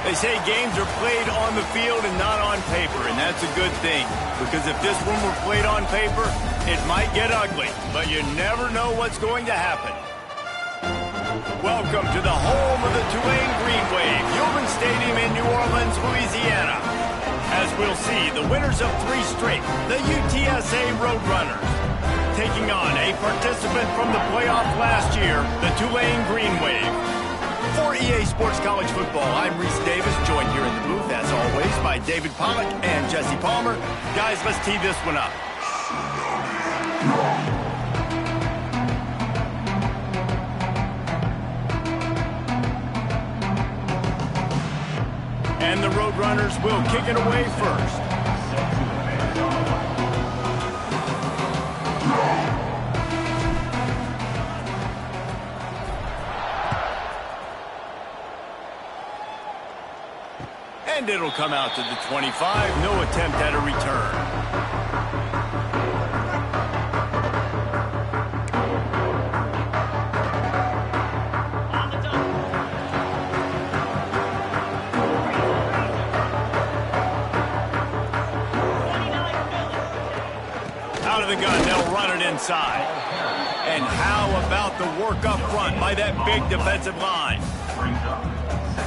They say games are played on the field and not on paper, and that's a good thing. Because if this one were played on paper, it might get ugly, but you never know what's going to happen. Welcome to the home of the Tulane Green Wave, Hillman Stadium in New Orleans, Louisiana. As we'll see, the winners of 3 straight, the UTSA Roadrunners, taking on a participant from the playoff last year, the Tulane Green Wave. For EA Sports College Football, I'm Reese Davis, joined here in the booth, as always, by David Pollack and Jesse Palmer. Guys, let's tee this one up. And the Roadrunners will kick it away first. And it'll come out to the 25. No attempt at a return. Out of the gun, they'll run it inside. And how about the work up front by that big defensive line?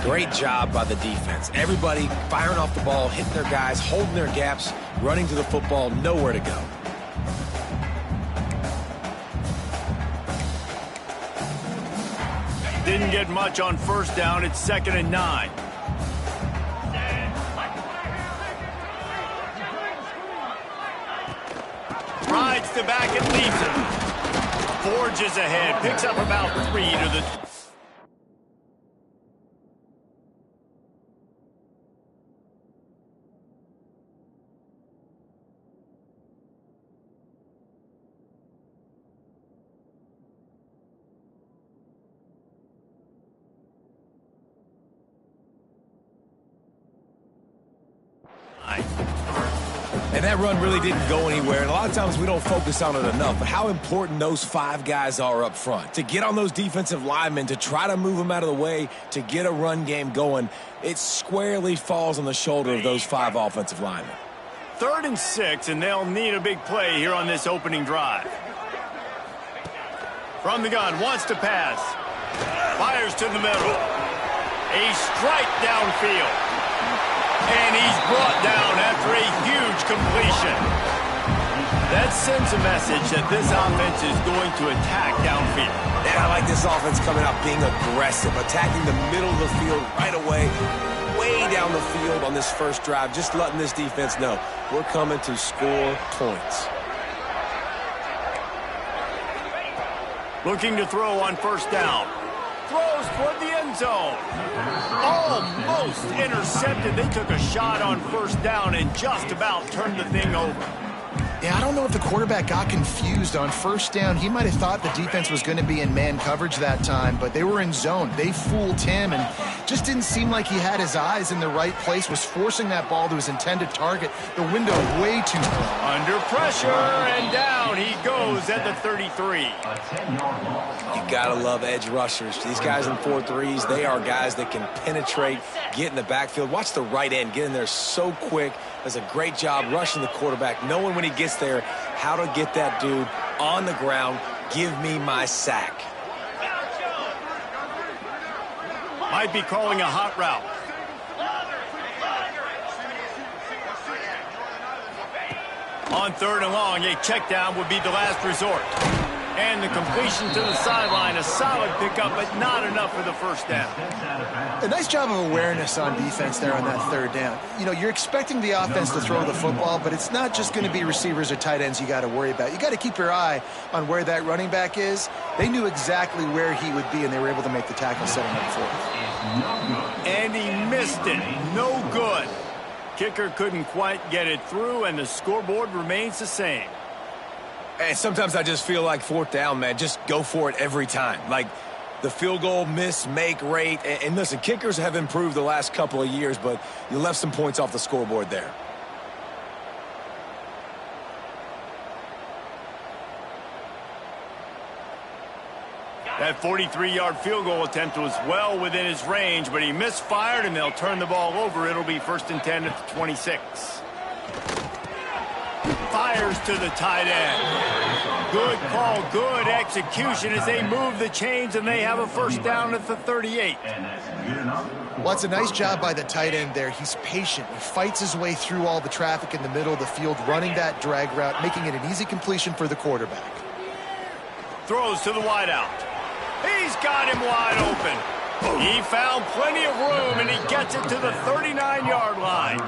Great job by the defense. Everybody firing off the ball, hitting their guys, holding their gaps, running to the football, nowhere to go. Didn't get much on first down. It's 2nd and 9. Rides to back and leaves it. Forges ahead. Picks up about 3 to the... And that run really didn't go anywhere, and a lot of times we don't focus on it enough, but how important those 5 guys are up front. To get on those defensive linemen, to try to move them out of the way, to get a run game going, it squarely falls on the shoulder of those 5 offensive linemen. 3rd and 6, and they'll need a big play here on this opening drive. From the gun, wants to pass. Fires to the middle. A strike downfield. And he's brought down after a huge completion. That sends a message that this offense is going to attack downfield. And I like this offense coming out being aggressive, attacking the middle of the field right away, way down the field on this first drive, just letting this defense know we're coming to score points. Looking to throw on first down. Throws toward the end zone. Almost intercepted. They took a shot on first down and just about turned the thing over. Yeah, I don't know if the quarterback got confused on first down. He might have thought the defense was going to be in man coverage that time, but they were in zone. They fooled him and just didn't seem like he had his eyes in the right place, was forcing that ball to his intended target. The window way too small. Under pressure, and down he goes at the 33. You gotta love edge rushers. These guys in 4-3s, they are guys that can penetrate, get in the backfield. Watch the right end get in there so quick. Does a great job rushing the quarterback, knowing when he gets there how to get that dude on the ground. Give me my sack. Might be calling a hot route. On 3rd and long, a check down would be the last resort. And the completion to the sideline, a solid pickup, but not enough for the first down. A nice job of awareness on defense there on that 3rd down. You know, you're expecting the offense to throw the football, but it's not just going to be receivers or tight ends you got to worry about. You got to keep your eye on where that running back is. They knew exactly where he would be, and they were able to make the tackle, setting up for it. And he missed it. No good. Kicker couldn't quite get it through, and the scoreboard remains the same. And sometimes I just feel like 4th down, man, just go for it every time. Like the field goal miss, make rate. And listen, kickers have improved the last couple of years, but you left some points off the scoreboard there. That 43-yard field goal attempt was well within his range, but he misfired, and they'll turn the ball over. It'll be 1st and 10 at the 26. Fires to the tight end. Good call, good execution as they move the chains, and they have a 1st down at the 38. Well, it's a nice job by the tight end there. He's patient. He fights his way through all the traffic in the middle of the field, running that drag route, making it an easy completion for the quarterback. Throws to the wideout. He's got him wide open. He found plenty of room, and he gets it to the 39-yard line.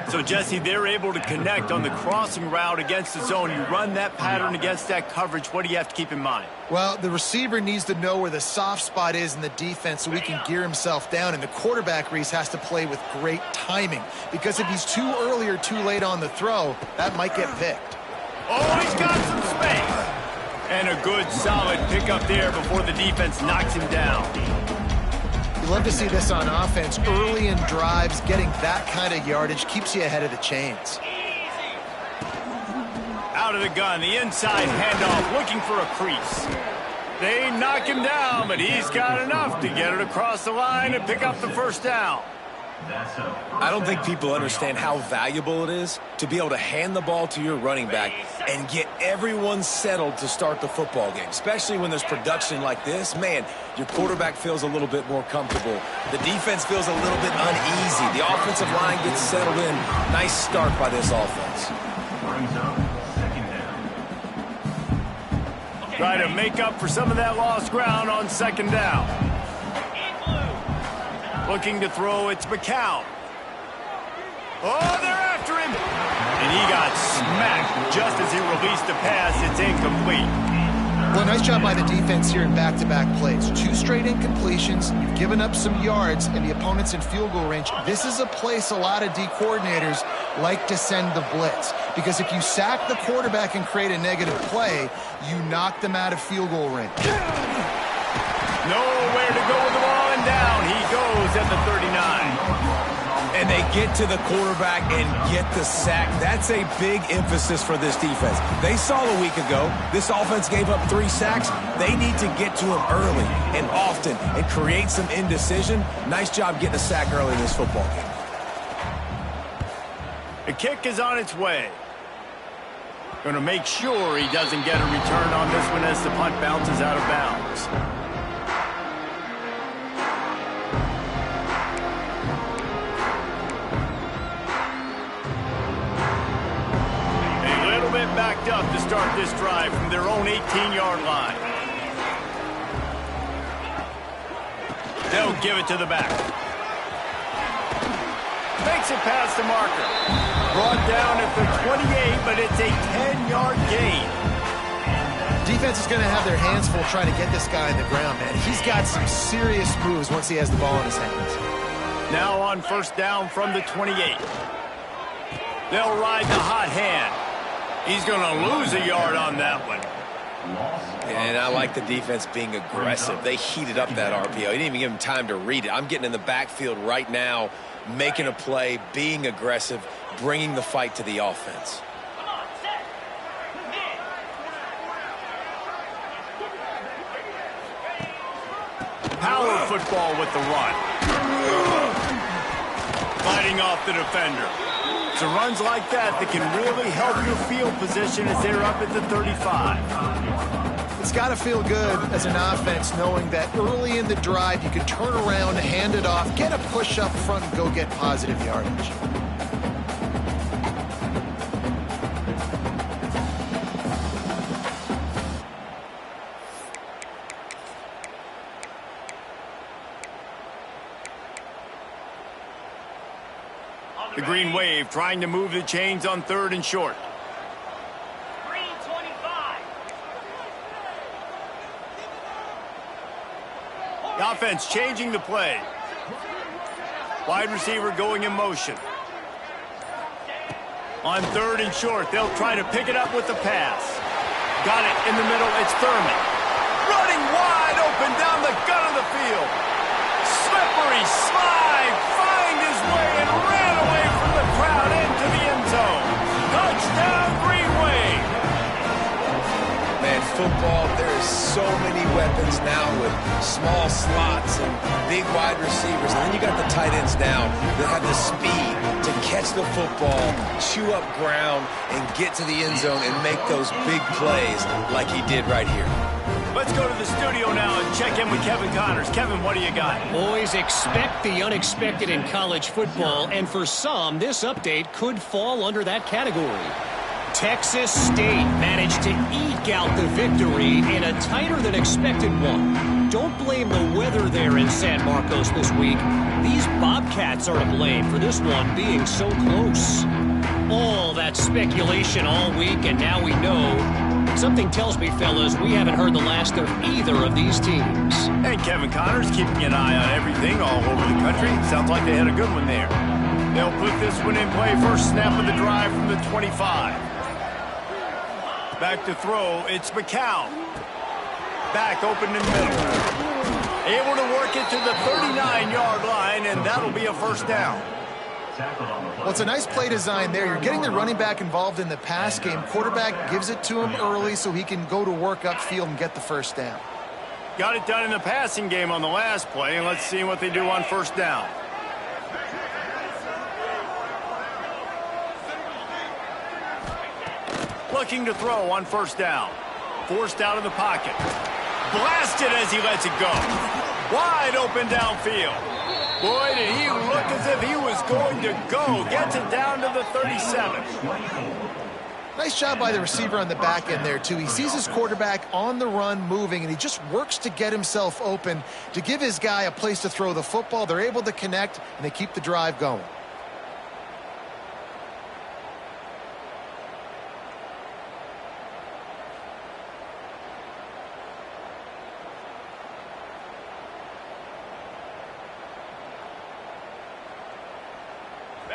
So, Jesse, they're able to connect on the crossing route against the zone. You run that pattern against that coverage. What do you have to keep in mind? Well, the receiver needs to know where the soft spot is in the defense so he can gear himself down. And the quarterback, Reese, has to play with great timing. Because if he's too early or too late on the throw, that might get picked. Oh, he's got some space. And a good, solid pickup there before the defense knocks him down. You love to see this on offense. Early in drives, getting that kind of yardage keeps you ahead of the chains. Out of the gun, the inside handoff, looking for a crease. They knock him down, but he's got enough to get it across the line and pick up the 1st down. I don't think people understand how valuable it is to be able to hand the ball to your running back and get everyone settled to start the football game, especially when there's production like this. Man, your quarterback feels a little bit more comfortable. The defense feels a little bit uneasy. The offensive line gets settled in. Nice start by this offense. Try to make up for some of that lost ground on 2nd down. Looking to throw, it's McCown. Oh, they're after him. And he got smacked just as he released the pass. It's incomplete. Well, nice job by the defense here in back-to-back plays. 2 straight incompletions. You've given up some yards, and the opponent's in field goal range. This is a place a lot of D coordinators like to send the blitz. Because if you sack the quarterback and create a negative play, you knock them out of field goal range. Nowhere to go with the ball, and down he goes at the 39. And they get to the quarterback and get the sack. That's a big emphasis for this defense. They saw a week ago, this offense gave up 3 sacks. They need to get to him early and often and create some indecision. Nice job getting a sack early in this football game. The kick is on its way. Going to make sure he doesn't get a return on this one as the punt bounces out of bounds. Backed up to start this drive from their own 18-yard line. They'll give it to the back. Makes it past the marker. Brought down at the 28, but it's a 10-yard gain. Defense is going to have their hands full trying to get this guy on the ground, man. He's got some serious moves once he has the ball in his hands. Now on 1st down from the 28. They'll ride the hot hand. He's going to lose a yard on that one. And I like the defense being aggressive. They heated up that RPO. He didn't even give him time to read it. I'm getting in the backfield right now, making a play, being aggressive, bringing the fight to the offense. Power football with the run. Fighting off the defender. So runs like that can really help your field position as they're up at the 35. It's got to feel good as an offense knowing that early in the drive you can turn around, hand it off, get a push up front, and go get positive yardage. The green wave trying to move the chains on 3rd and short. Green 25. The offense changing the play. Wide receiver going in motion. On 3rd and short, they'll try to pick it up with the pass. Got it in the middle, it's Thurman. Running wide open down the gut of the field. Slippery slide, find his way and ran away from the crowd into the end zone. Touchdown, Green Wave. Man, football, there is so many weapons now with small slots and big wide receivers. And then you got the tight ends now that have the speed to catch the football, chew up ground, and get to the end zone and make those big plays like he did right here. Let's go to the studio now and check in with Kevin Connors. Kevin, what do you got? Boys, expect the unexpected in college football, and for some, this update could fall under that category. Texas State managed to eke out the victory in a tighter-than-expected one. Don't blame the weather there in San Marcos this week. These Bobcats are to blame for this one being so close. All that speculation all week, and now we know. Something tells me, fellas, we haven't heard the last of either of these teams. And Kevin Connors keeping an eye on everything all over the country. Sounds like they had a good one there. They'll put this one in play. First snap of the drive from the 25. Back to throw, it's McCown. Back open in the middle. Able to work it to the 39-yard line, and that'll be a first down. Well, it's a nice play design there. You're getting the running back involved in the pass game. Quarterback gives it to him early so he can go to work upfield and get the first down. Got it done in the passing game on the last play, and let's see what they do on first down. Looking to throw on first down. Forced out of the pocket. Blasted as he lets it go. Wide open downfield. Boy, did he look as if he was going to go. Gets it down to the 37. Nice job by the receiver on the back end there, too. He sees his quarterback on the run moving, and he just works to get himself open to give his guy a place to throw the football. They're able to connect, and they keep the drive going.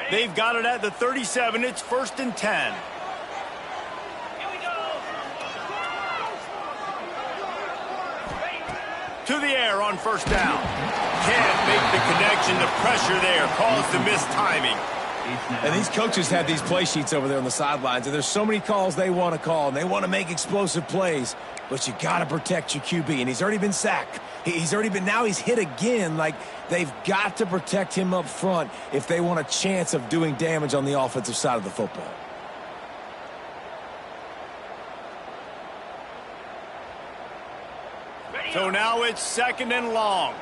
They've got it at the 37. It's 1st and 10. To the air on first down. Can't make the connection. The pressure there caused the missed timing. And these coaches have these play sheets over there on the sidelines, and there's so many calls they want to call, and they want to make explosive plays, but you got to protect your QB, and he's already been sacked. Now he's hit again. Like, they've got to protect him up front if they want a chance of doing damage on the offensive side of the football. So now it's 2nd and long.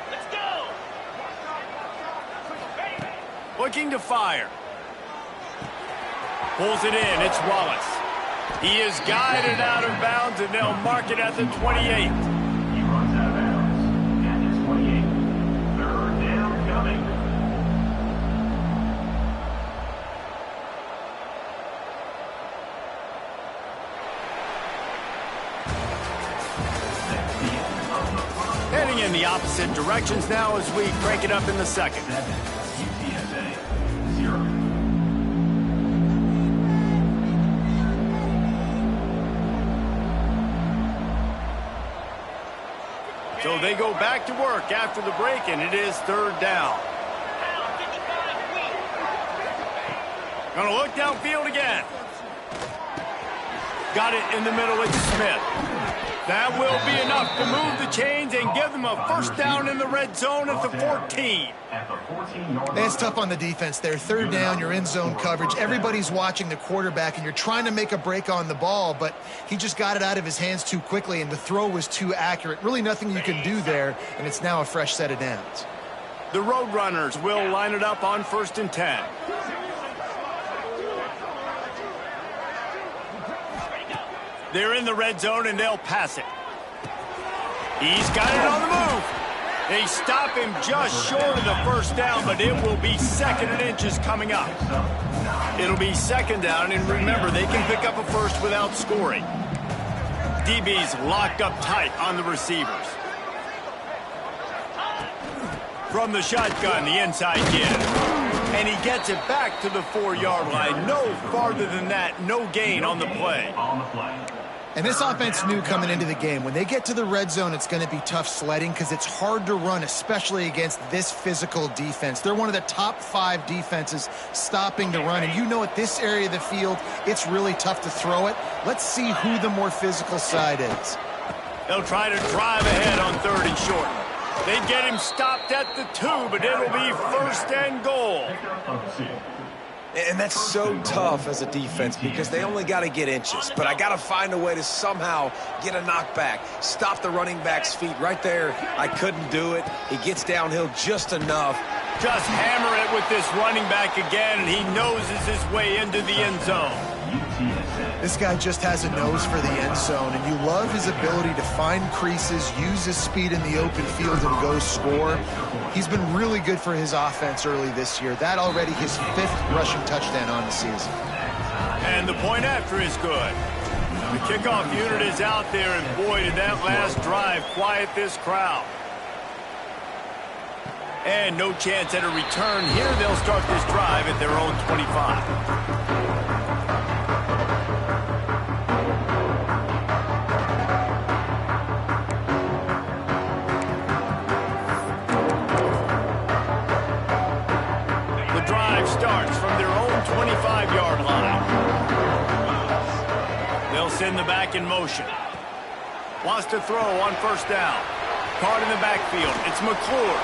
Let's go. Looking to fire. Pulls it in. It's Wallace. He is guided out of bounds, and they'll mark it at the 28. He runs out of bounds at the 28. 3rd down coming. Heading in the opposite directions now as we crank it up in the 2nd. UTSA 0. So they go back to work after the break, and it is 3rd down. Gonna look downfield again. Got it in the middle. It's Smith. That will be enough to move the chains and give them a first down in the red zone at the 14. It's tough on the defense there. 3rd down, you're in zone coverage. Everybody's watching the quarterback, and you're trying to make a break on the ball, but he just got it out of his hands too quickly, and the throw was too accurate. Really nothing you can do there, and it's now a fresh set of downs. The Roadrunners will line it up on 1st and 10. They're in the red zone, and they'll pass it. He's got it on the move. They stop him just short of the first down, but it will be 2nd and inches coming up. It'll be 2nd down, and remember, they can pick up a first without scoring. DB's locked up tight on the receivers. From the shotgun, the inside give. And he gets it back to the 4-yard line. No farther than that, no gain on the play. And this offense knew coming into the game, when they get to the red zone, it's going to be tough sledding because it's hard to run, especially against this physical defense. They're one of the top 5 defenses stopping the run. And you know at this area of the field, it's really tough to throw it. Let's see who the more physical side is. They'll try to drive ahead on 3rd and short. They get him stopped at the 2, but it'll be 1st and goal. And that's so tough as a defense because they only got to get inches. But I got to find a way to somehow get a knockback, stop the running back's feet right there. I couldn't do it. He gets downhill just enough. Just hammer it with this running back again, and he noses his way into the end zone. This guy just has a nose for the end zone, and you love his ability to find creases, use his speed in the open field, and go score. He's been really good for his offense early this year. That already his 5th rushing touchdown on the season. And the point after is good. The kickoff unit is out there, and boy, did that last drive quiet this crowd. And no chance at a return here. They'll start this drive at their own 25. Starts from their own 25-yard line. They'll send the back in motion. Wants to throw on 1st down. Caught in the backfield. It's McClure.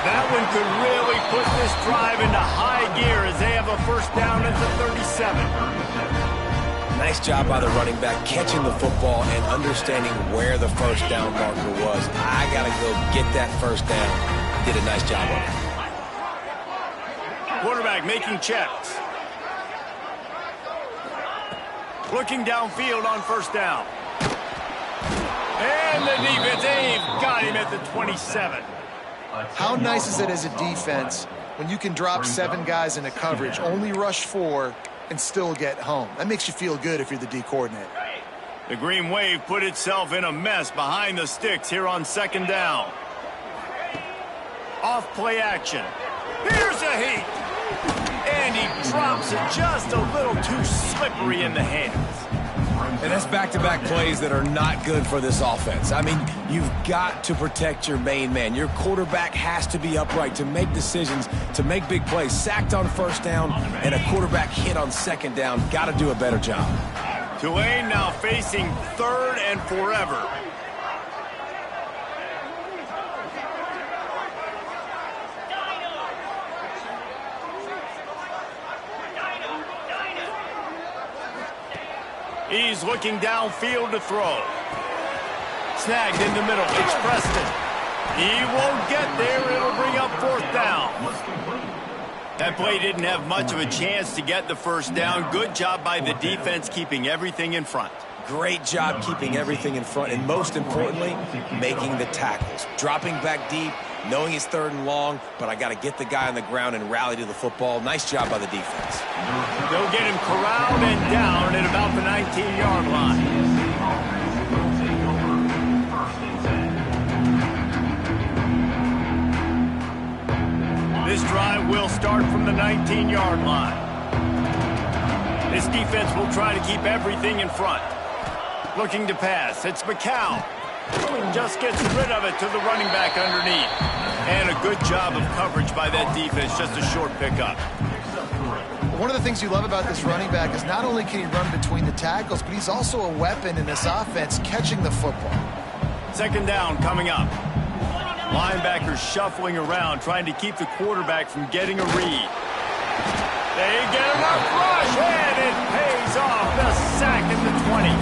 That one could really put this drive into high gear as they have a 1st down at the 37. Nice job by the running back catching the football and understanding where the 1st down marker was. I got to go get that 1st down. Did a nice job on it. Quarterback making checks. Looking downfield on 1st down. And the defense, they've got him at the 27. How nice is it as a defense when you can drop 7 guys into coverage, only rush 4, and still get home? That makes you feel good if you're the D coordinator. The Green Wave put itself in a mess behind the sticks here on 2nd down. Off play action. Here's a heat. And he drops it just a little too slippery in the hands. And that's back-to-back plays that are not good for this offense. I mean, you've got to protect your main man. Your quarterback has to be upright to make decisions, to make big plays. Sacked on 1st down and a quarterback hit on 2nd down. Got to do a better job. Tulane now facing 3rd and forever. He's looking downfield to throw. Snagged in the middle. It's Preston. He won't get there. It'll bring up 4th down. That play didn't have much of a chance to get the 1st down. Good job by the defense keeping everything in front. Great job keeping everything in front, and most importantly, making the tackles. Dropping back deep, knowing it's 3rd and long, but I got to get the guy on the ground and rally to the football. Nice job by the defense. They'll get him corralled and down at about the 19-yard line. This drive will start from the 19-yard line. This defense will try to keep everything in front. Looking to pass. It's McCown. Just gets rid of it to the running back underneath. And a good job of coverage by that defense. Just a short pickup. One of the things you love about this running back is not only can he run between the tackles, but he's also a weapon in this offense catching the football. 2nd down coming up. Linebackers shuffling around, trying to keep the quarterback from getting a read. They get enough rush, and it pays off. The sack at the 20.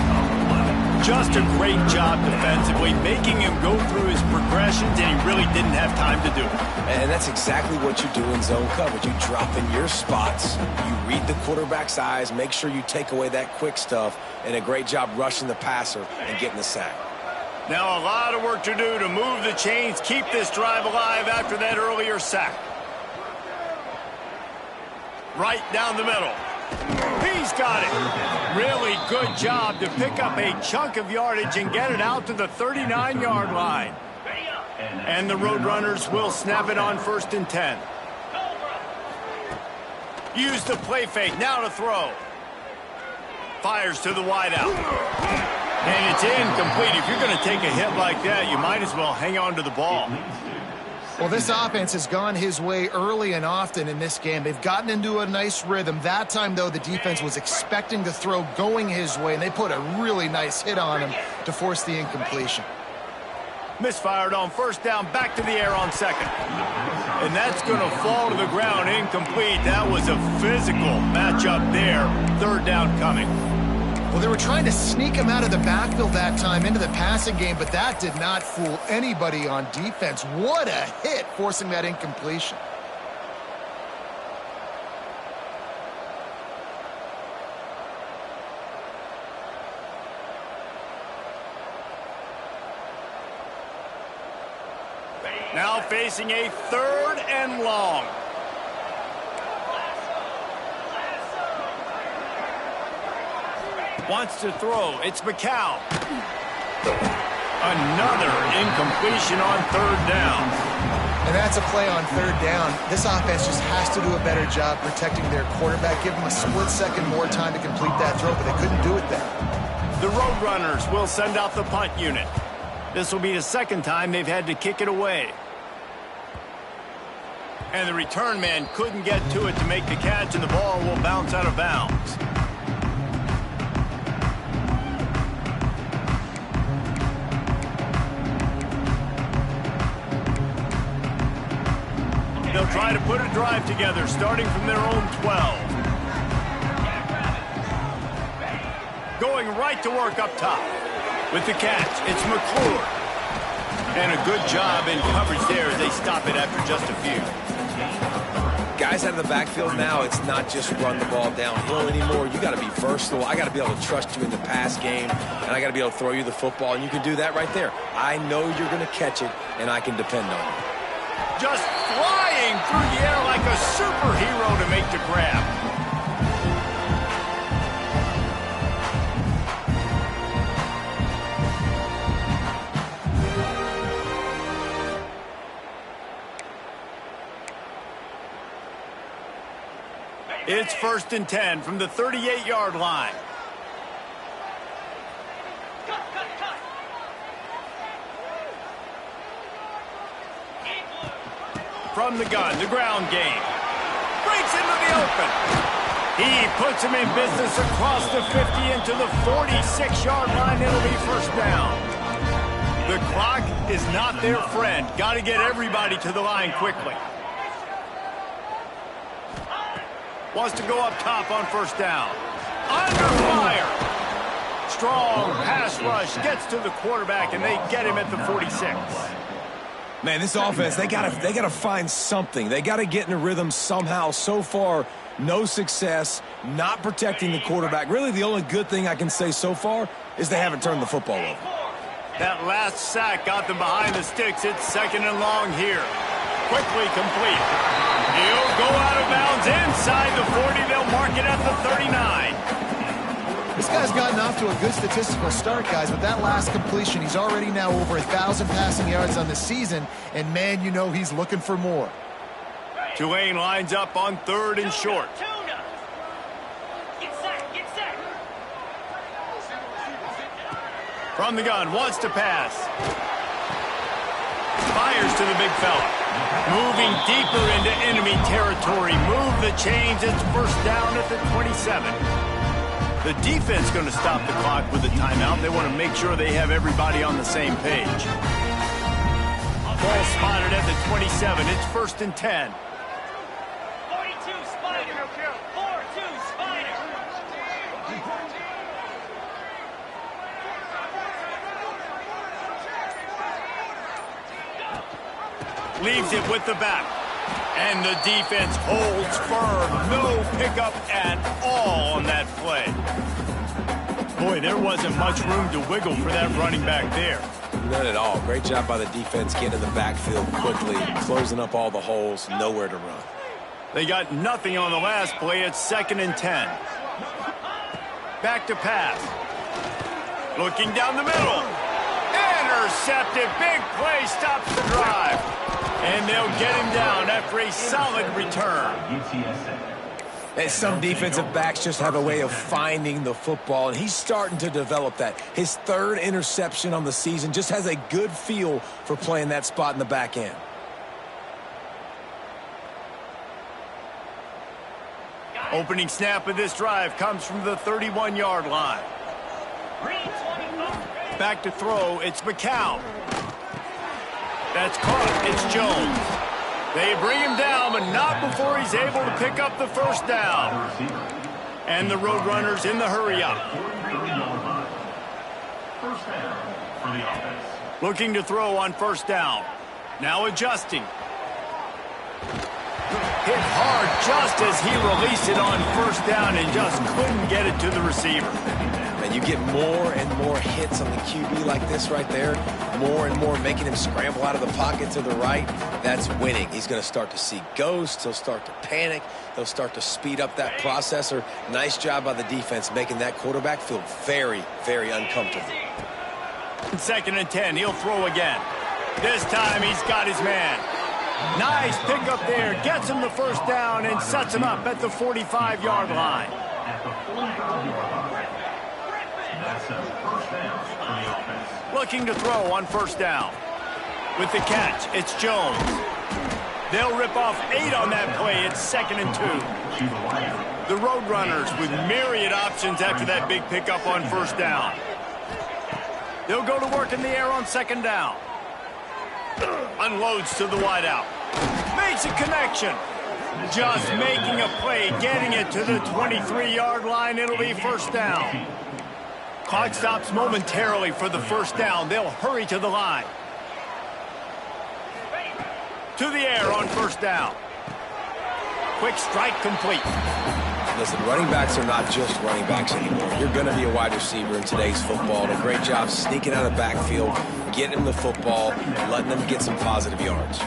Just a great job defensively, making him go through his progressions, and he really didn't have time to do it. And that's exactly what you do in zone coverage. You drop in your spots, you read the quarterback's eyes, make sure you take away that quick stuff, and a great job rushing the passer and getting the sack. Now a lot of work to do to move the chains, keep this drive alive after that earlier sack. Right down the middle. He's got it. Really good job to pick up a chunk of yardage and get it out to the 39-yard line. And the Roadrunners will snap it on 1st and 10. Use the play fake. Now to throw. Fires to the wideout. And it's incomplete. If you're going to take a hit like that, you might as well hang on to the ball. Well, this offense has gone his way early and often in this game. They've gotten into a nice rhythm. That time, though, the defense was expecting the throw going his way, and they put a really nice hit on him to force the incompletion. Misfired on first down, back to the air on second. And that's going to fall to the ground, incomplete. That was a physical matchup there. Third down coming. Well, they were trying to sneak him out of the backfield that time into the passing game, but that did not fool anybody on defense. What a hit, forcing that incompletion. Now facing a third and long. Wants to throw. It's McCown. Another incompletion on third down. And that's a play on third down. This offense just has to do a better job protecting their quarterback. Give them a split second more time to complete that throw, but they couldn't do it there. The Roadrunners will send out the punt unit. This will be the second time they've had to kick it away. And the return man couldn't get to it to make the catch, and the ball will bounce out of bounds. They'll try to put a drive together, starting from their own 12. Going right to work up top. With the catch, it's McClure. And a good job in coverage there as they stop it after just a few. Guys out of the backfield now, it's not just run the ball downhill anymore. You got to be versatile. I got to be able to trust you in the pass game, and I got to be able to throw you the football, and you can do that right there. I know you're going to catch it, and I can depend on it. Just flying through the air like a superhero to make the grab. It's 1st and 10 from the 38-yard line. From the gun, the ground game. Breaks into the open. He puts him in business across the 50 into the 46-yard line. It'll be first down. The clock is not their friend. Got to get everybody to the line quickly. Wants to go up top on first down. Under fire. Strong pass rush gets to the quarterback, and they get him at the 46. Man, this offense, they gotta find something. They gotta get in a rhythm somehow. So far, no success, not protecting the quarterback. Really, the only good thing I can say so far is they haven't turned the football over. That last sack got them behind the sticks. It's 2nd and long here. Quickly complete. He'll go out of bounds inside the 40. They'll mark it at the 39. This guy's gotten off to a good statistical start, guys. With that last completion, he's already now over 1,000 passing yards on the season, and man, you know he's looking for more. Tulane lines up on 3rd and short. From the gun, wants to pass. Fires to the big fella. Moving deeper into enemy territory. Move the chains. It's first down at the 27. The defense going to stop the clock with a timeout. They want to make sure they have everybody on the same page. Ball spotted at the 27. It's 1st and 10. 42 Spider. 4-2 Spider. Leaves it with the back. And the defense holds firm. No pickup at all on that play. Boy, there wasn't much room to wiggle for that running back there. None at all. Great job by the defense getting in the backfield quickly, closing up all the holes, nowhere to run. They got nothing on the last play. It's 2nd and 10. Back to pass. Looking down the middle. Intercepted. Big play stops the drive. And they'll get him down after a solid return. And some defensive backs just have a way of finding the football, and he's starting to develop that. His third interception on the season, just has a good feel for playing that spot in the back end. Opening snap of this drive comes from the 31-yard line. Back to throw, it's McCown. That's caught, it's Jones. They bring him down, but not before he's able to pick up the first down. And the Roadrunners in the hurry-up. First down for the offense. Looking to throw on first down. Now adjusting. Hit hard just as he released it on first down and just couldn't get it to the receiver. And you get more and more hits on the QB like this right there, more and more making him scramble out of the pocket to the right. That's winning. He's going to start to see ghosts. He'll start to panic. He'll start to speed up that processor. Nice job by the defense making that quarterback feel very, very uncomfortable. 2nd and 10, he'll throw again. This time he's got his man. Nice pickup there, gets him the first down and sets him up at the 45-yard line. At the 45-yard line. That's a first down for the offense. Looking to throw on first down. With the catch, it's Jones. They'll rip off 8 on that play. It's 2nd and 2. The Roadrunners with myriad options after that big pickup on first down. They'll go to work in the air on 2nd down. Unloads to the wideout. Makes a connection. Just making a play, getting it to the 23-yard line. It'll be first down. Clock stops momentarily for the first down. They'll hurry to the line. To the air on first down. Quick strike complete. Listen, running backs are not just running backs anymore. You're going to be a wide receiver in today's football. And a great job sneaking out of the backfield, getting them the football, letting them get some positive yards.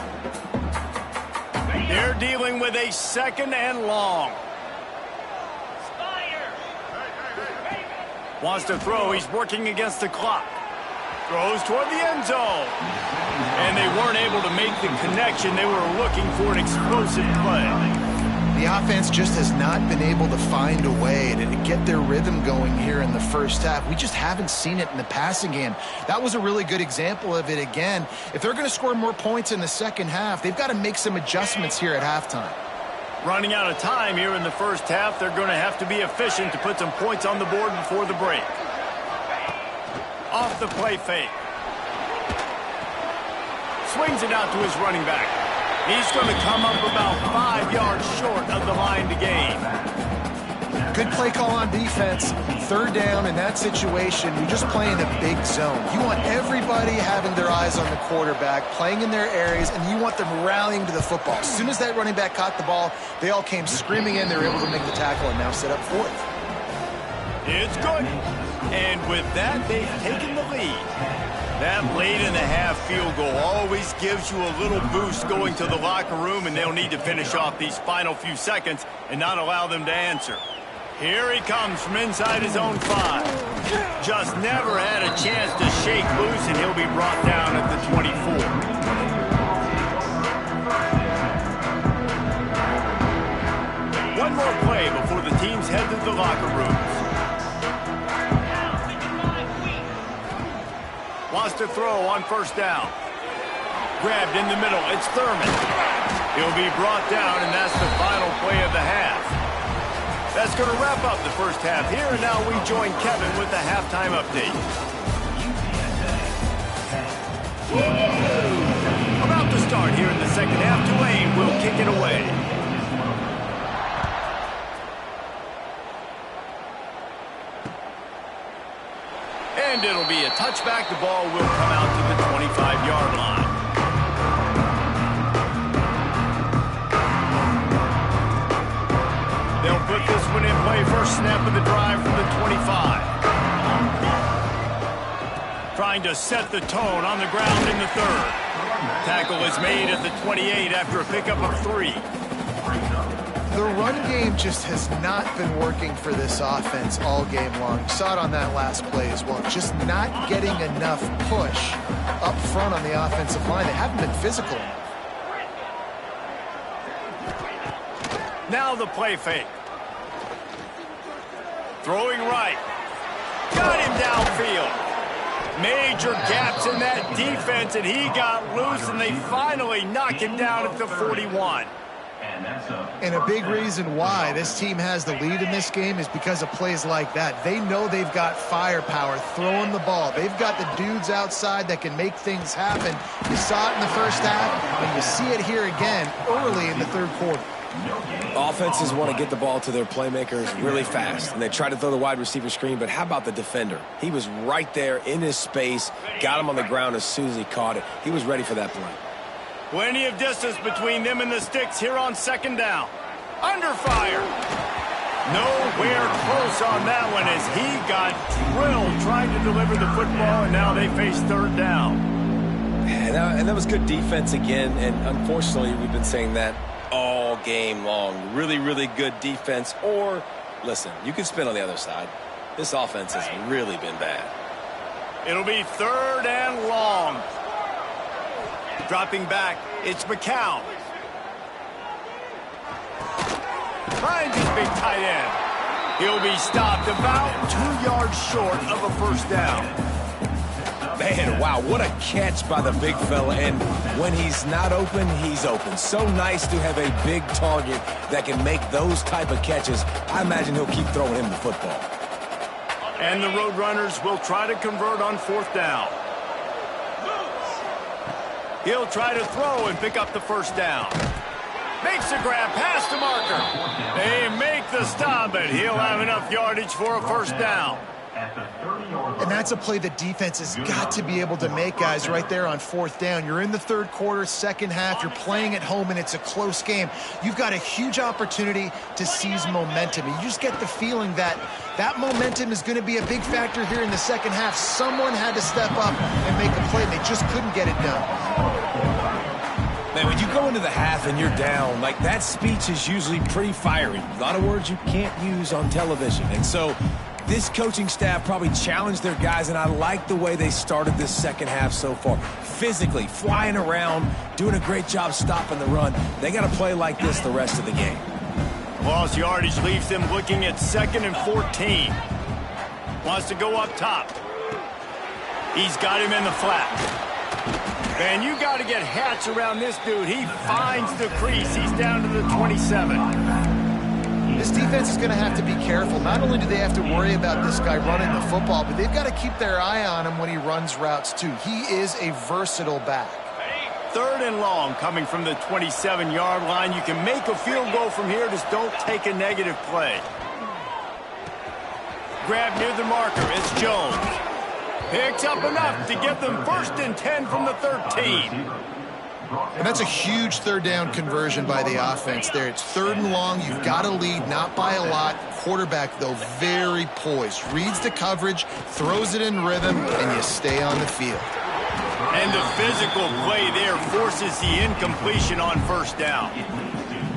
They're dealing with a 2nd and long. Wants to throw. He's working against the clock. Throws toward the end zone. And they weren't able to make the connection. They were looking for an explosive play. The offense just has not been able to find a way to get their rhythm going here in the first half. We just haven't seen it in the passing game. That was a really good example of it again. If they're going to score more points in the second half, they've got to make some adjustments here at halftime. Running out of time here in the first half, they're going to have to be efficient to put some points on the board before the break. Off the play fake. Swings it out to his running back. He's going to come up about 5 yards short of the line to gain. Good play call on defense. 3rd down in that situation, you're just playing a big zone. You want everybody having their eyes on the quarterback, playing in their areas, and you want them rallying to the football. As soon as that running back caught the ball, they all came screaming in. They were able to make the tackle and now set up 4th. It's good. And with that, they've taken the lead. That late-in-the-half field goal always gives you a little boost going to the locker room, and they'll need to finish off these final few seconds and not allow them to answer. Here he comes from inside his own 5. Just never had a chance to shake loose, and he'll be brought down at the 24. One more play before the teams head to the locker rooms. Wants to throw on first down. Grabbed in the middle. It's Thurman. He'll be brought down, and that's the final play of the half. That's going to wrap up the first half here, and now we join Kevin with the halftime update. About to start here in the second half. Tulane will kick it away. And it'll be a touchback. The ball will come out to the 25-yard line. They'll put this one in play. First snap of the drive from the 25. Trying to set the tone on the ground in the 3rd. Tackle is made at the 28 after a pickup of 3. The run game just has not been working for this offense all game long. You saw it on that last play as well. Just not getting enough push up front on the offensive line. They haven't been physical enough. Now the play fake. Throwing right. Got him downfield. Major gaps in that defense, and he got loose, and they finally knock him down at the 41. And a big reason why this team has the lead in this game is because of plays like that. They know they've got firepower throwing the ball. They've got the dudes outside that can make things happen. You saw it in the first half, and you see it here again early in the third quarter. Offenses want to get the ball to their playmakers really fast, and they try to throw the wide receiver screen, but how about the defender? He was right there in his space, got him on the ground as soon as he caught it. He was ready for that play. Plenty of distance between them and the sticks here on second down. Under fire. Nowhere close on that one as he got drilled trying to deliver the football, and now they face third down. And that was good defense again, and unfortunately we've been saying that all game long. Really, really good defense. Or, listen, you can spin on the other side. This offense has really been bad. It'll be third and long. Dropping back, it's McCown. Finds his big tight end. He'll be stopped about 2 yards short of a first down. Man, wow, what a catch by the big fella. And when he's not open, he's open. So nice to have a big target that can make those type of catches. I imagine he'll keep throwing him the football. And the Roadrunners will try to convert on fourth down. He'll try to throw and pick up the first down. Makes a grab past the marker. They make the stop, but he'll have enough yardage for a first down. And that's a play the defense has got to be able to make, guys, right there on fourth down. You're in the third quarter, second half. You're playing at home, and it's a close game. You've got a huge opportunity to seize momentum. You just get the feeling that that momentum is going to be a big factor here in the second half. Someone had to step up and make a play, and they just couldn't get it done. Man, when you go into the half and you're down, like that speech is usually pretty fiery. A lot of words you can't use on television. And so this coaching staff probably challenged their guys, and I like the way they started this second half so far. Physically, flying around, doing a great job stopping the run. They got to play like this the rest of the game. Lost yardage leaves them looking at 2nd and 14. Wants to go up top. He's got him in the flat. Man, you got to get hats around this dude. He finds the crease. He's down to the 27. This defense is going to have to be careful. Not only do they have to worry about this guy running the football, but they've got to keep their eye on him when he runs routes too. He is a versatile back. Third and long coming from the 27-yard line. You can make a field goal from here. Just don't take a negative play. Grab near the marker. It's Jones. Picks up enough to get them 1st and 10 from the 13. And that's a huge third down conversion by the offense there. It's 3rd and long. You've got a lead, not by a lot. Quarterback, though, very poised. Reads the coverage, throws it in rhythm, and you stay on the field. And the physical play there forces the incompletion on first down.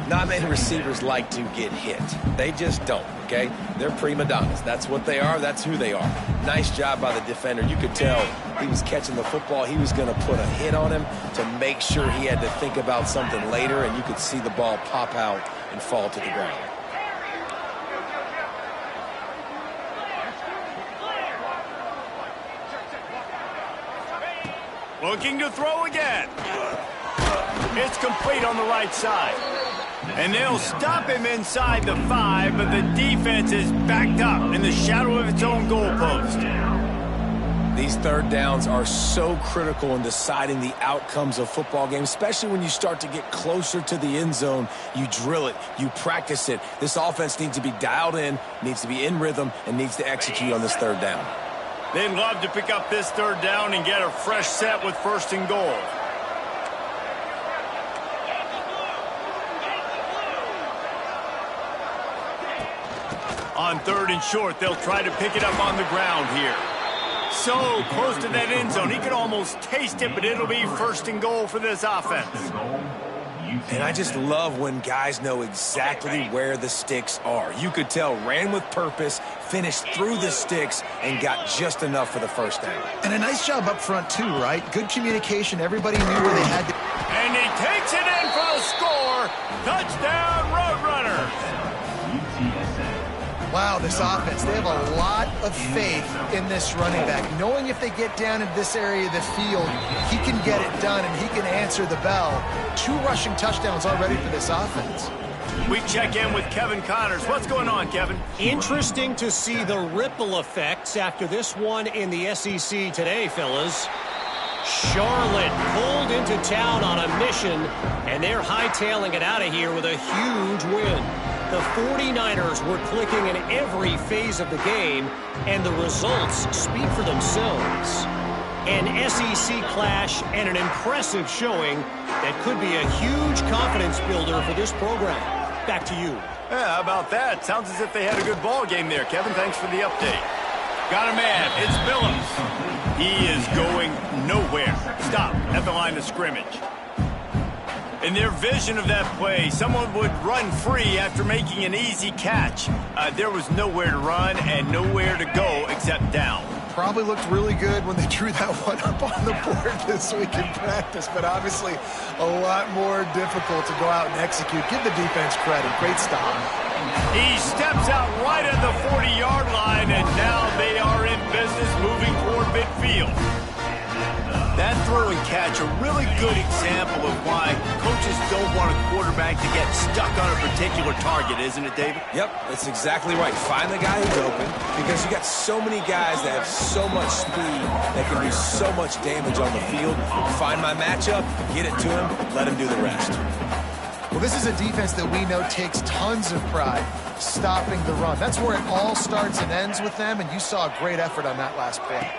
Not many receivers like to get hit. They just don't, okay? They're prima donnas. That's what they are. That's who they are. Nice job by the defender. You could tell he was catching the football. He was going to put a hit on him to make sure he had to think about something later, and you could see the ball pop out and fall to the ground. Looking to throw again. It's complete on the right side. And they'll stop him inside the 5, but the defense is backed up in the shadow of its own goalpost. These third downs are so critical in deciding the outcomes of football games, especially when you start to get closer to the end zone. You drill it, you practice it. This offense needs to be dialed in, needs to be in rhythm, and needs to execute on this third down. They'd love to pick up this third down and get a fresh set with 1st and goal. On 3rd and short, they'll try to pick it up on the ground here. So close to that end zone, he could almost taste it, but it'll be 1st and goal for this offense. And I just love when guys know exactly where the sticks are. You could tell ran with purpose, finished through the sticks, and got just enough for the first down. And a nice job up front too, right? Good communication. Everybody knew where they had to. And he takes it in for the score. Touchdown, Roadrunners. Wow, this offense, they have a lot of faith in this running back. Knowing if they get down in this area of the field, he can get it done and he can answer the bell. 2 rushing touchdowns already for this offense. We check in with Kevin Connors. What's going on, Kevin? Interesting to see the ripple effects after this one in the SEC today, fellas. Charlotte pulled into town on a mission, and they're hightailing it out of here with a huge win. The 49ers were clicking in every phase of the game, and the results speak for themselves. An SEC clash and an impressive showing that could be a huge confidence builder for this program. Back to you. Yeah, how about that? Sounds as if they had a good ball game there, Kevin. Thanks for the update. Got a man. It's Phillips. He is going nowhere. Stop at the line of scrimmage. In their vision of that play, someone would run free after making an easy catch. There was nowhere to run and nowhere to go except down. Probably looked really good when they drew that one up on the board this week in practice, but obviously a lot more difficult to go out and execute. Give the defense credit. Great stop. He steps out right at the 40-yard line, and now they are in business moving toward midfield. That throw and catch, a really good example of why coaches don't want a quarterback to get stuck on a particular target, isn't it, David? Yep, that's exactly right. Find the guy who's open, because you got so many guys that have so much speed that can do so much damage on the field. Find my matchup, get it to him, let him do the rest. Well, this is a defense that we know takes tons of pride stopping the run. That's where it all starts and ends with them, and you saw a great effort on that last play.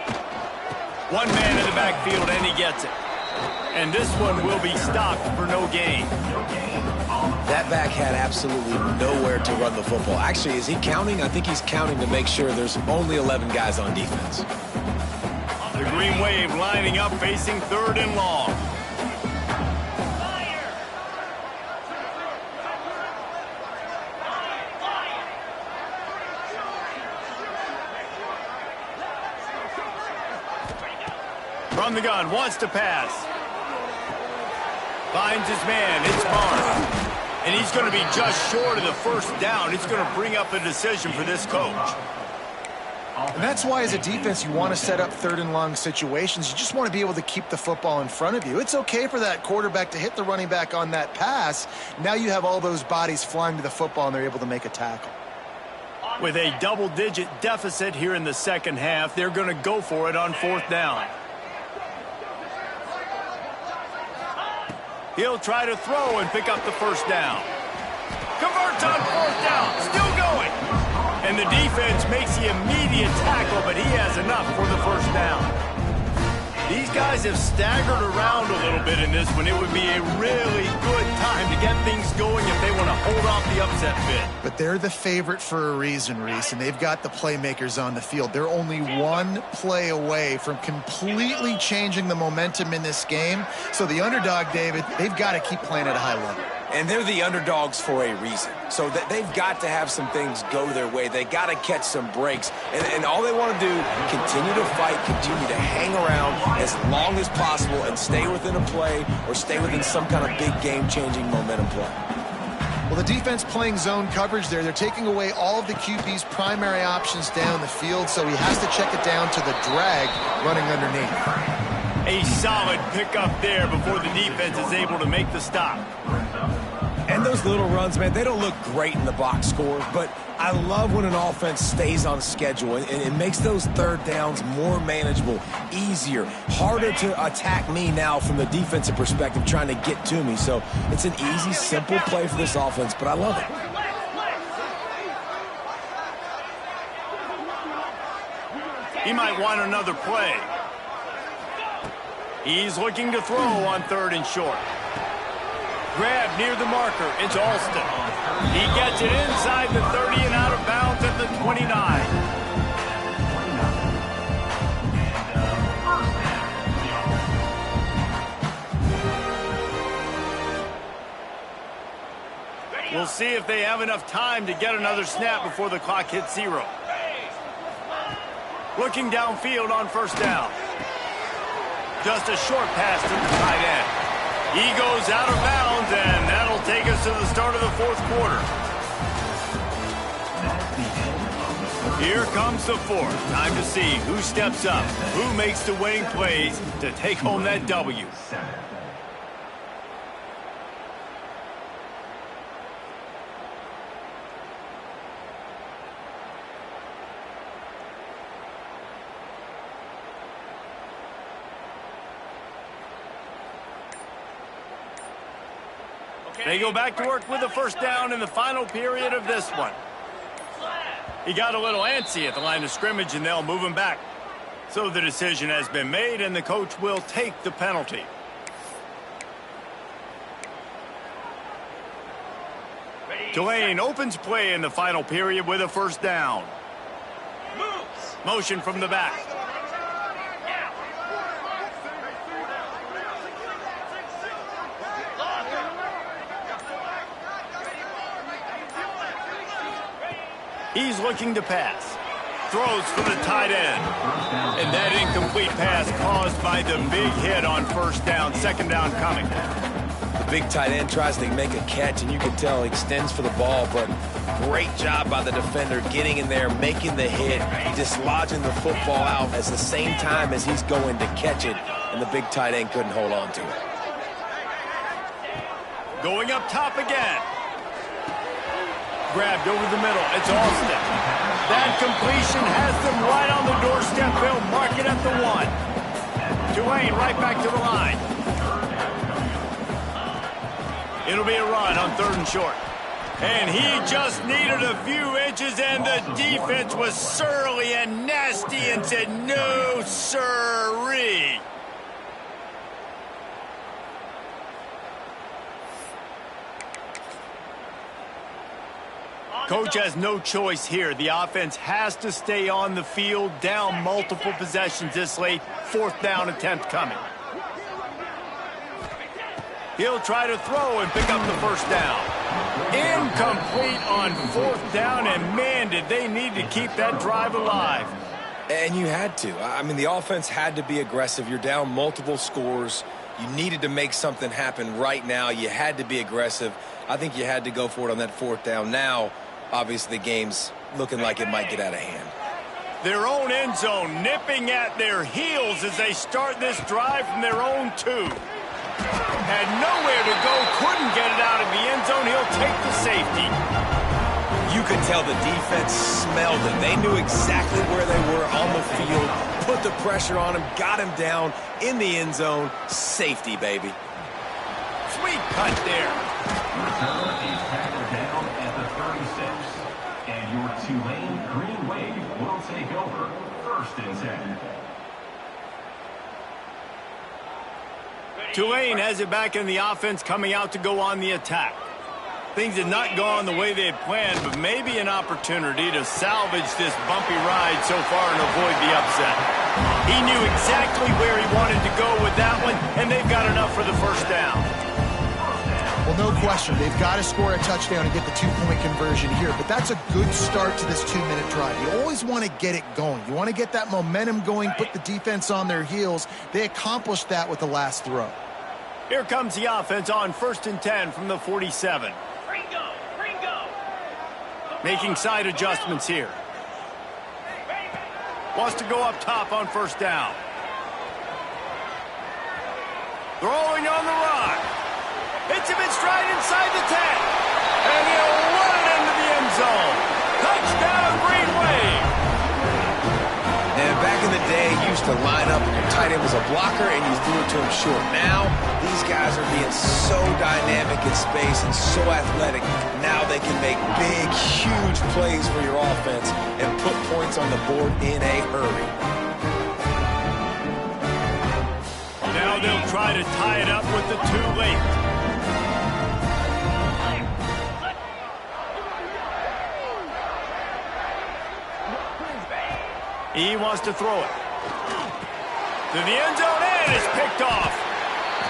One man in the backfield, and he gets it. And this one will be stopped for no gain. That back had absolutely nowhere to run the football. Actually, is he counting? I think he's counting to make sure there's only 11 guys on defense. The Green Wave lining up, facing 3rd and long. From the gun, wants to pass. Finds his man, it's Barnes. And he's going to be just short of the first down. It's going to bring up a decision for this coach. And that's why as a defense you want to set up 3rd and long situations. You just want to be able to keep the football in front of you. It's okay for that quarterback to hit the running back on that pass. Now you have all those bodies flying to the football and they're able to make a tackle. With a double-digit deficit here in the second half, they're going to go for it on 4th down. He'll try to throw and pick up the first down. Converts on 4th down. Still going. And the defense makes the immediate tackle, but he has enough for the first down. These guys have staggered around a little bit in this one. It would be a really good time to get things going if they want to hold off the upset bid. But they're the favorite for a reason, Reese, and they've got the playmakers on the field. They're only one play away from completely changing the momentum in this game. So the underdog, David, they've got to keep playing at a high level. And they're the underdogs for a reason. So they've got to have some things go their way. They got to catch some breaks. And all they want to do, continue to fight, continue to hang around as long as possible and stay within a play or stay within some kind of big game-changing momentum play. Well, the defense playing zone coverage there. They're taking away all of the QB's primary options down the field, so he has to check it down to the drag running underneath. A solid pickup there before the defense is able to make the stop. And those little runs, man, they don't look great in the box score, but I love when an offense stays on schedule and it makes those 3rd downs more manageable, easier, harder to attack me now from the defensive perspective trying to get to me. So it's an easy, simple play for this offense, but I love it. He might want another play. He's looking to throw on 3rd and short. Grab near the marker. It's Alston. He gets it inside the 30 and out of bounds at the 29. We'll see if they have enough time to get another snap before the clock hits 0. Looking downfield on 1st down. Just a short pass to the tight end. He goes out of bounds, and that'll take us to the start of the 4th quarter. Here comes the fourth. Time to see who steps up, who makes the winning plays to take home that W. They go back to work with a first down in the final period of this one. He got a little antsy at the line of scrimmage, and they'll move him back. So the decision has been made, and the coach will take the penalty. Tulane opens play in the final period with a first down. Motion from the back. He's looking to pass. Throws for the tight end. And that incomplete pass caused by the big hit on first down. Second down coming. The big tight end tries to make a catch, and you can tell he extends for the ball, but great job by the defender getting in there, making the hit, dislodging the football out at the same time as he's going to catch it, and the big tight end couldn't hold on to it. Going up top again. Grabbed over the middle. It's Austin. That completion has them right on the doorstep. They'll mark it at the 1. Tulane right back to the line. It'll be a run on 3rd and short. And he just needed a few inches, and the defense was surly and nasty and said, no, sirree. Coach has no choice here. The offense has to stay on the field, down multiple possessions this late. 4th down attempt coming. He'll try to throw and pick up the first down. Incomplete on 4th down, and man, did they need to keep that drive alive. And you had to. I mean, the offense had to be aggressive. You're down multiple scores. You needed to make something happen right now. You had to be aggressive. I think you had to go for it on that 4th down. Now, obviously, the game's looking like it might get out of hand. Their own end zone nipping at their heels as they start this drive from their own 2. Had nowhere to go, couldn't get it out of the end zone. He'll take the safety. You could tell the defense smelled it. They knew exactly where they were on the field, put the pressure on him, got him down in the end zone. Safety, baby. Sweet cut there. Return is tackled down at the 36. And your Tulane Green Wave will take over 1st and 10. Tulane has it back in the offense, coming out to go on the attack. Things had not gone the way they had planned, but maybe an opportunity to salvage this bumpy ride so far and avoid the upset. He knew exactly where he wanted to go with that one, and they've got enough for the first down. Well, no question. They've got to score a touchdown and get the 2-point conversion here, but that's a good start to this 2-minute drive. You always want to get it going. You want to get that momentum going, put the defense on their heels. They accomplished that with the last throw. Here comes the offense on 1st and 10 from the 47. Making side adjustments here. Wants to go up top on 1st down. Throwing on the run. Hits him in stride inside the 10. And he'll run it into the end zone. Touchdown, Green Wave. And back in the day, you used to line up and your tight end was a blocker and you threw it to him short. Now, these guys are being so dynamic in space and so athletic. Now they can make big, huge plays for your offense and put points on the board in a hurry. Now they'll try to tie it up with the 2 late. He wants to throw it. To the end zone, and it's picked off.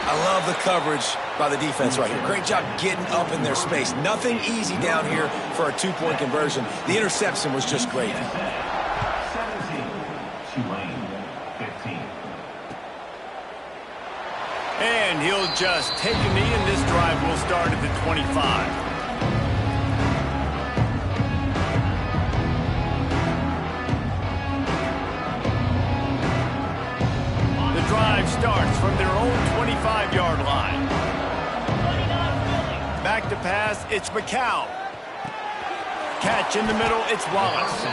I love the coverage by the defense right here. Great job getting up in their space. Nothing easy down here for a 2-point conversion. The interception was just great. 17, Tulane, 15. And he'll just take a knee, and this drive will start at the 25. it's McCown. Catch in the middle, it's Wallace.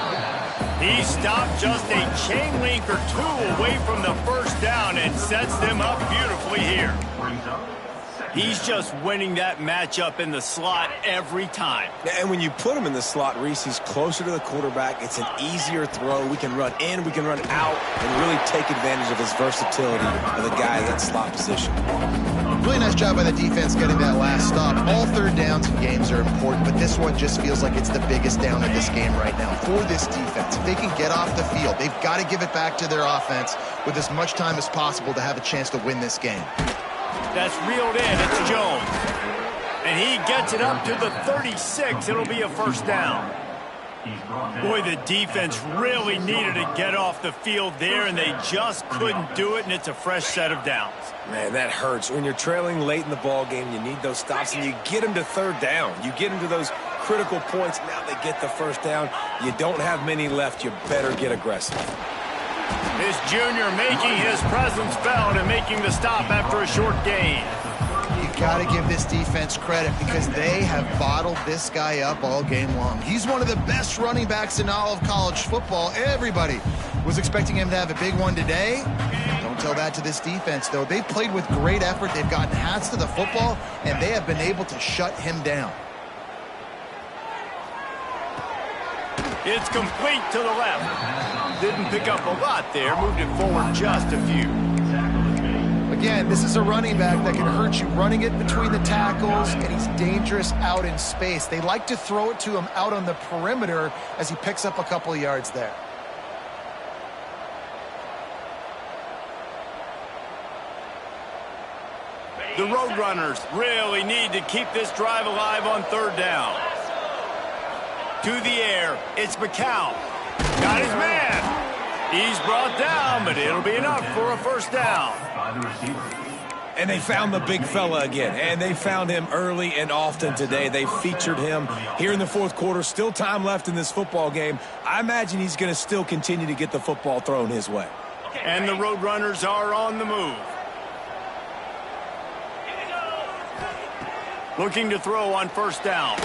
He stopped just a chain link or two away from the first down and sets them up beautifully here. He's just winning that matchup in the slot every time. And when you put him in the slot, Reese, he's closer to the quarterback. It's an easier throw. We can run in, we can run out, and really take advantage of his versatility of the guy in that slot position. Really nice job by the defense getting that last stop. All third downs in games are important, but this one just feels like it's the biggest down of this game right now for this defense. If they can get off the field, they've got to give it back to their offense with as much time as possible to have a chance to win this game. That's reeled in. It's Jones. And he gets it up to the 36. It'll be a first down. Boy, the defense really needed to get off the field there, and they just couldn't do it, and it's a fresh set of downs. Man, that hurts. When you're trailing late in the ball game, you need those stops, and you get them to third down. You get them to those critical points. Now they get the first down. You don't have many left. You better get aggressive. This junior making his presence felt and making the stop after a short gain. You got to give this defense credit because they have bottled this guy up all game long. He's one of the best running backs in all of college football. Everybody was expecting him to have a big one today. Don't tell that to this defense, though. They've played with great effort. They've gotten hats to the football, and they have been able to shut him down. It's complete to the left. Didn't pick up a lot there. Moved it forward just a few. Again, this is a running back that can hurt you running it between the tackles, and he's dangerous out in space. They like to throw it to him out on the perimeter as he picks up a couple of yards there. The Roadrunners really need to keep this drive alive on third down. To the air, it's McCown. Got his man. He's brought down, but it'll be enough for a first down. And they found the big fella again, and they found him early and often today. They featured him here in the fourth quarter. Still time left in this football game. I imagine he's going to still continue to get the football thrown his way. And the Roadrunners are on the move. Looking to throw on first down.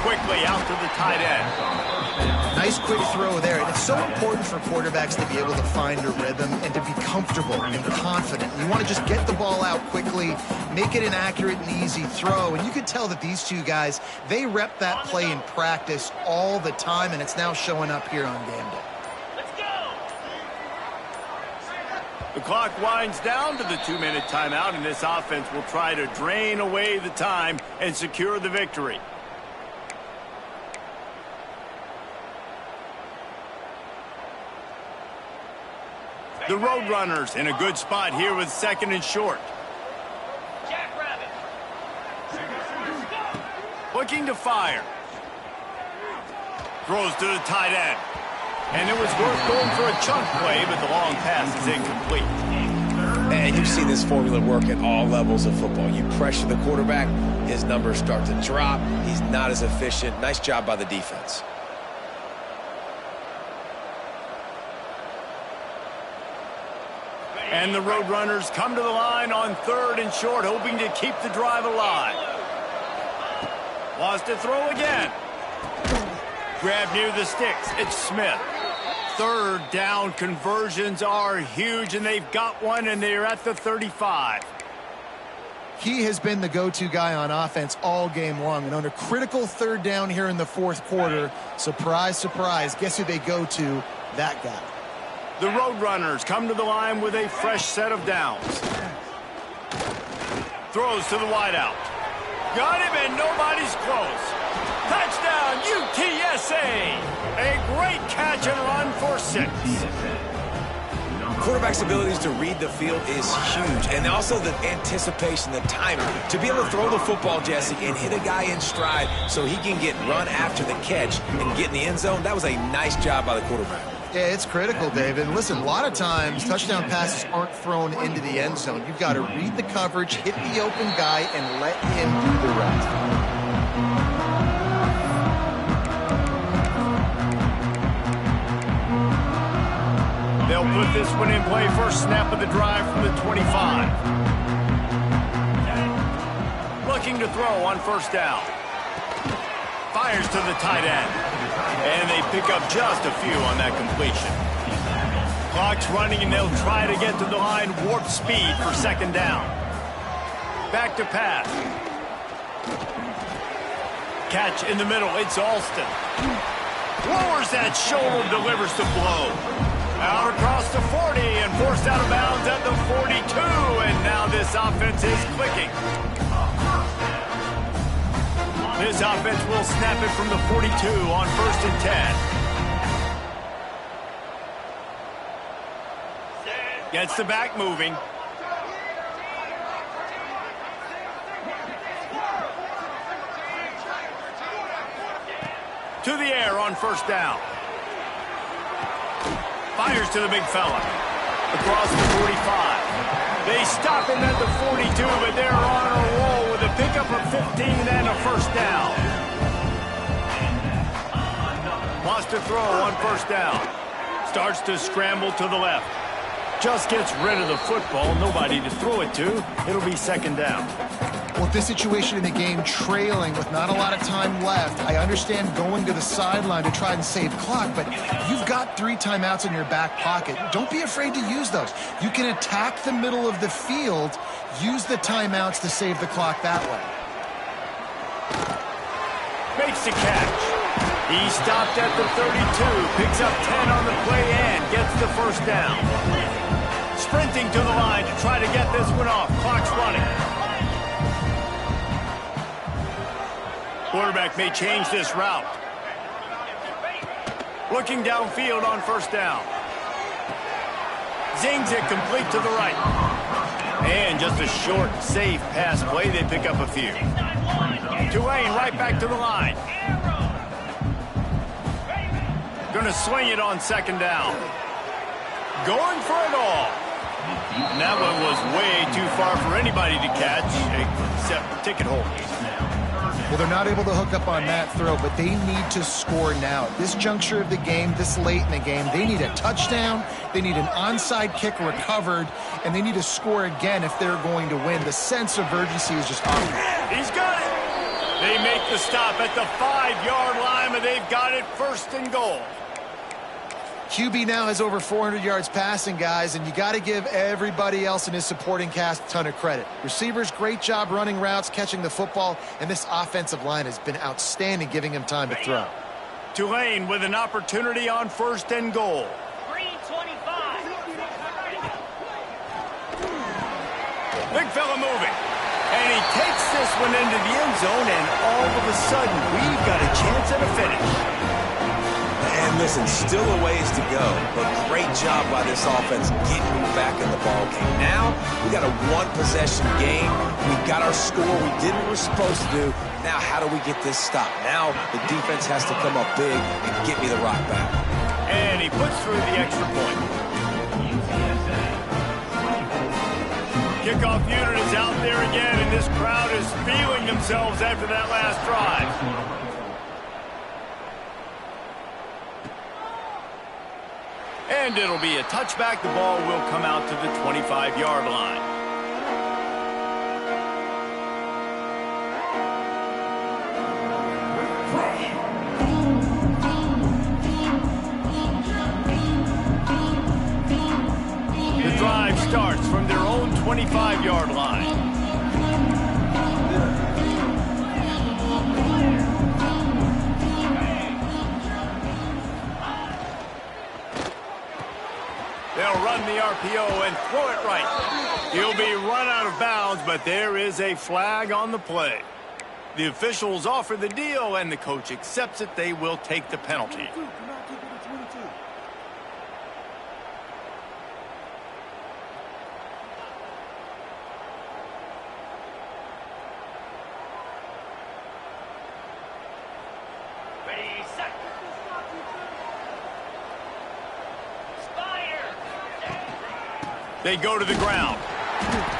Quickly out to the tight end. Nice quick throw there. And it's so important for quarterbacks to be able to find a rhythm and to be comfortable and confident. You want to just get the ball out quickly, make it an accurate and easy throw. And you could tell that these two guys, they rep that play in practice all the time, and it's now showing up here on game day. The clock winds down to the 2-minute timeout, and this offense will try to drain away the time and secure the victory. The Roadrunners in a good spot here with second and short. Jackrabbit. Looking to fire. Throws to the tight end. And it was worth going for a chunk play, but the long pass is incomplete. And you've seen this formula work at all levels of football. You pressure the quarterback, his numbers start to drop. He's not as efficient. Nice job by the defense. And the Roadrunners come to the line on third and short, hoping to keep the drive alive. Wants to throw again. Grab near the sticks. It's Smith. Third down conversions are huge, and they've got one, and they're at the 35. He has been the go-to guy on offense all game long. And on a critical third down here in the fourth quarter, surprise, surprise, guess who they go to? That guy. The Roadrunners come to the line with a fresh set of downs. Throws to the wideout. Got him, and nobody's close. Touchdown, UTSA! A great catch and run for 6. Quarterback's abilities to read the field is huge, and also the anticipation, the timing. To be able to throw the football, Jesse, and hit a guy in stride so he can get run after the catch and get in the end zone, that was a nice job by the quarterback. Yeah, it's critical, David. And listen, a lot of times touchdown passes aren't thrown into the end zone. You've got to read the coverage, hit the open guy, and let him do the rest. They'll put this one in play. First snap of the drive from the 25. Looking to throw on first down. Fires to the tight end. And they pick up just a few on that completion. Clock's running, and they'll try to get to the line warp speed for second down. Back to pass. Catch in the middle. It's Alston. Lowers that shoulder, delivers the blow. Out across the 40 and forced out of bounds at the 42. And now this offense is clicking. This offense will snap it from the 42 on 1st and 10. Gets the back moving. To the air on first down. Fires to the big fella. Across the 45. They stop him at the 42, but they're on a roll with a pickup of 15 and a first down. Wants to throw on first down. Starts to scramble to the left. Just gets rid of the football. Nobody to throw it to. It'll be second down. Well, this situation in the game, trailing with not a lot of time left, I understand going to the sideline to try and save clock, but you've got 3 timeouts in your back pocket. Don't be afraid to use those. You can attack the middle of the field, use the timeouts to save the clock that way. Makes the catch. He stopped at the 32, picks up 10 on the play and gets the first down. Sprinting to the line to try to get this one off. Clock's running. Quarterback may change this route. Looking downfield on first down. Zings it complete to the right. And just a short, safe pass play. They pick up a few. Tulane right back to the line. Going to swing it on second down. Going for it all. And that one was way too far for anybody to catch, except ticket holders. Well, they're not able to hook up on that throw, but they need to score now. At this juncture of the game, this late in the game, they need a touchdown, they need an onside kick recovered, and they need to score again if they're going to win. The sense of urgency is just off. He's got it. They make the stop at the 5-yard line, but they've got it 1st and goal. QB now has over 400 yards passing, guys, and you got to give everybody else in his supporting cast a ton of credit. Receivers, great job running routes, catching the football, and this offensive line has been outstanding, giving him time to throw. Tulane with an opportunity on 1st and goal. Green 25. Big fella moving. And he takes this one into the end zone, and all of a sudden, we've got a chance at a finish. And listen, still a ways to go, but great job by this offense getting back in the ball game. Now, we got a 1-possession game. We got our score. We did what we're supposed to do. Now, how do we get this stop? Now, the defense has to come up big and get me the rock back. And he puts through the extra point. Kickoff unit is out there again, and this crowd is feeling themselves after that last drive. And it'll be a touchback. The ball will come out to the 25-yard line. The drive starts from their own 25-yard line. They'll run the RPO and throw it right. He'll be run out of bounds, but there is a flag on the play. The officials offer the deal, and the coach accepts it. They will take the penalty. Ready, set. They go to the ground.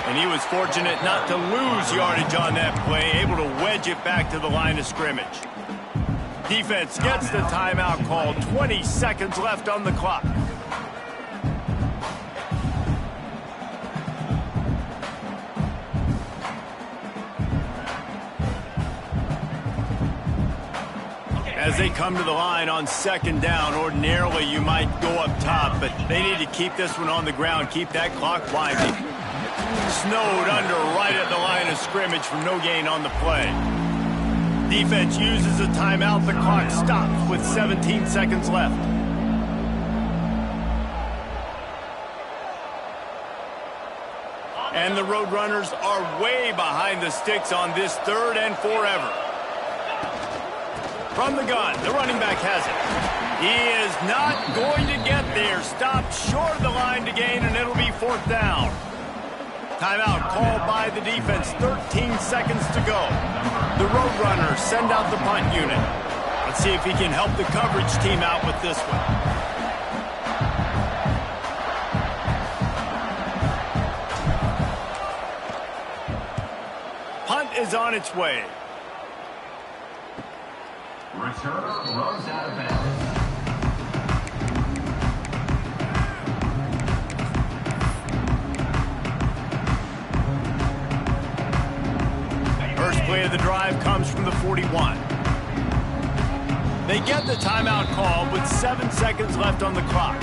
And he was fortunate not to lose yardage on that play, able to wedge it back to the line of scrimmage. Defense gets the timeout called. 20 seconds left on the clock. As they come to the line on second down, ordinarily you might go up top, but they need to keep this one on the ground, keep that clock winding. Snowed under right at the line of scrimmage for no gain on the play. Defense uses a timeout. The clock stops with 17 seconds left. And the Roadrunners are way behind the sticks on this 3rd and forever. From the gun, the running back has it. He is not going to get there. Stopped short of the line to gain, and it'll be 4th down. Timeout called by the defense. 13 seconds to go. The Roadrunners send out the punt unit. Let's see if he can help the coverage team out with this one. Punt is on its way. Return runs out of bounds. First play of the drive comes from the 41. They get the timeout call with 7 seconds left on the clock.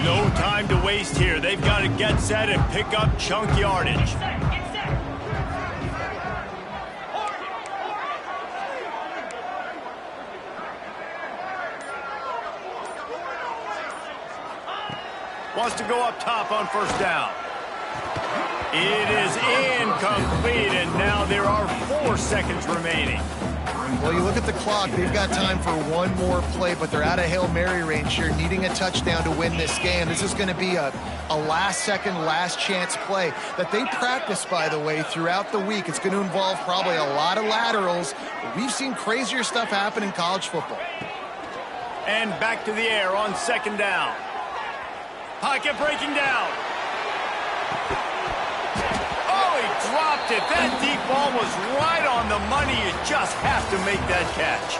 No time to waste here. They've got to get set and pick up chunk yardage. Wants to go up top on first down. It is incomplete, and now there are 4 seconds remaining. Well, you look at the clock, they've got time for one more play, but they're out of Hail Mary range here, needing a touchdown to win this game. This is going to be a last-second, last-chance play that they practice, by the way, throughout the week. It's going to involve probably a lot of laterals. We've seen crazier stuff happen in college football. And back to the air on second down. Pocket breaking down. Oh, he dropped it. That deep ball was right on the money. You just have to make that catch.